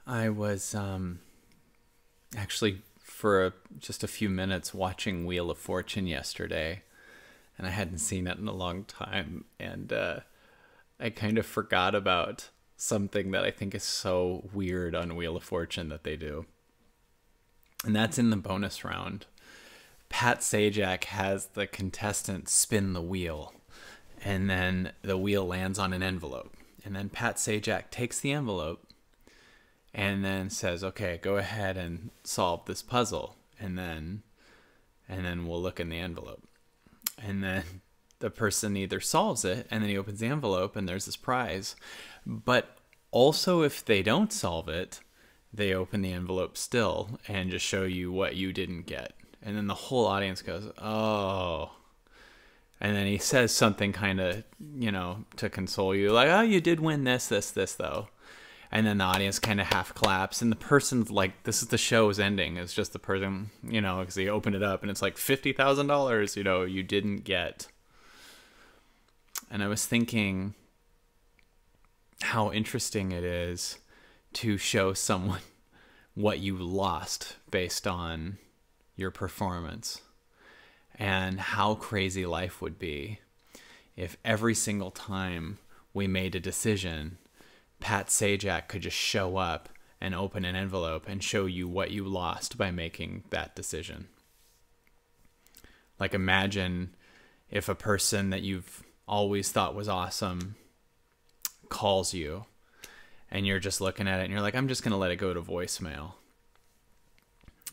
I was actually for just a few minutes watching Wheel of Fortune yesterday, and I hadn't seen it in a long time, and I kind of forgot about something that I think is so weird on Wheel of Fortune that they do. And that's in the bonus round. Pat Sajak has the contestant spin the wheel, and then the wheel lands on an envelope. And then Pat Sajak takes the envelope and then says, okay, go ahead and solve this puzzle. And then we'll look in the envelope. And then the person either solves it, and then he opens the envelope and there's this prize. But also, if they don't solve it, they open the envelope still and just show you what you didn't get. And then the whole audience goes, oh. And then he says something kind of, to console you, like, oh, you did win this, though. And then the audience kind of half claps, and the person's like, this is the show's ending. It's just the person, because they open it up and it's like $50,000, you didn't get. And I was thinking how interesting it is to show someone what you lost based on your performance, and how crazy life would be if every single time we made a decision, Pat Sajak could just show up and open an envelope and show you what you lost by making that decision. Like, imagine if a person that you've always thought was awesome calls you, and you're just looking at it and you're like, I'm just going to let it go to voicemail.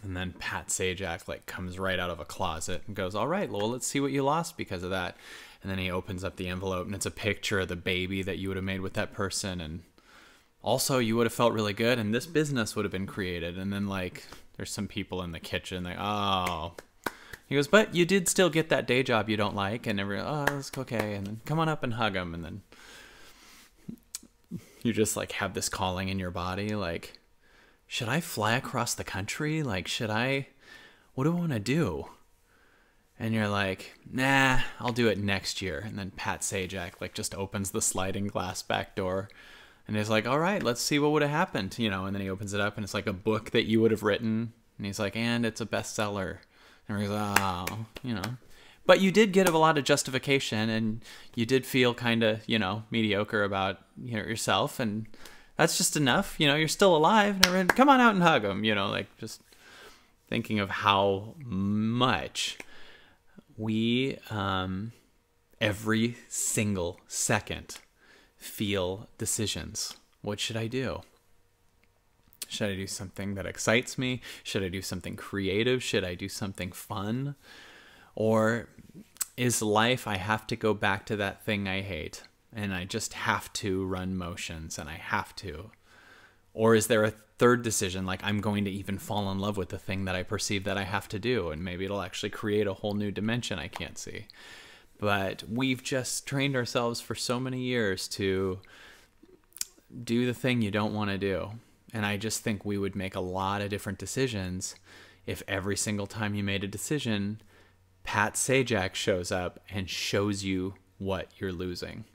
And then Pat Sajak comes right out of a closet and goes, all right, well, let's see what you lost because of that. And then he opens up the envelope and it's a picture of the baby that you would have made with that person. And also you would have felt really good and this business would have been created. And then there's some people in the kitchen oh, he goes, but you did still get that day job you don't like. And everyone, oh, that's okay. And then come on up and hug him. And then you just have this calling in your body. Should I fly across the country? What do I want to do? And you're like, nah, I'll do it next year. And then Pat Sajak just opens the sliding glass back door and he's like, all right, let's see what would have happened. And then he opens it up and it's like a book that you would have written. And he's like, and it's a bestseller. And he's like, oh, But you did get a lot of justification and you did feel kind of, mediocre about yourself. And that's just enough. You're still alive. And everyone, come on out and hug him. Just thinking of how much we, every single second, feel decisions. What should I do? Should I do something that excites me? Should I do something creative? Should I do something fun? Or is life, I have to go back to that thing I hate? And I just have to run motions and I have to. Or is there a third decision, I'm going to even fall in love with the thing that I perceive that I have to do, and maybe it'll actually create a whole new dimension I can't see. But we've just trained ourselves for so many years to do the thing you don't want to do. And I just think we would make a lot of different decisions if every single time you made a decision, Pat Sajak shows up and shows you what you're losing.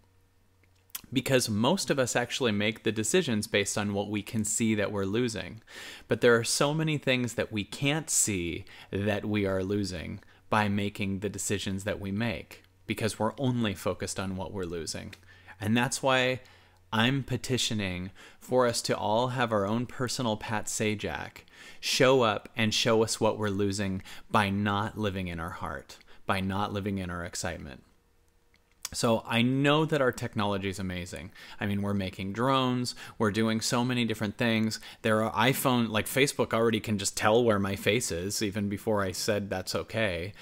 Because most of us actually make the decisions based on what we can see that we're losing. But there are so many things that we can't see that we are losing by making the decisions that we make, because we're only focused on what we're losing. And that's why I'm petitioning for us to all have our own personal Pat Sajak show up and show us what we're losing by not living in our heart, by not living in our excitement. So I know that our technology is amazing. I mean, we're making drones. We're doing so many different things. There are Facebook already can just tell where my face is, even before I said that's okay.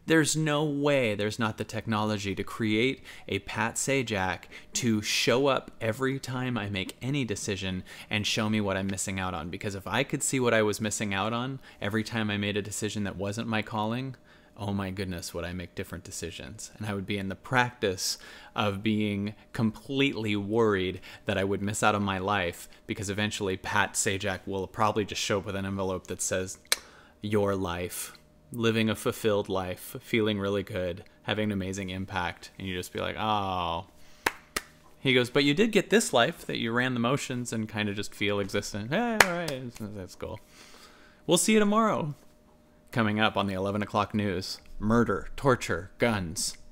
There's no way there's not the technology to create a Pat Sajak to show up every time I make any decision and show me what I'm missing out on. Because if I could see what I was missing out on every time I made a decision that wasn't my calling, oh my goodness, would I make different decisions. And I would be in the practice of being completely worried that I would miss out on my life, because eventually Pat Sajak will probably just show up with an envelope that says, your life, living a fulfilled life, feeling really good, having an amazing impact. And you just be like, oh, He goes, but you did get this life that you ran the motions and kind of just feel existent. Hey, all right, that's cool. We'll see you tomorrow. Coming up on the 11 o'clock news: murder, torture, guns.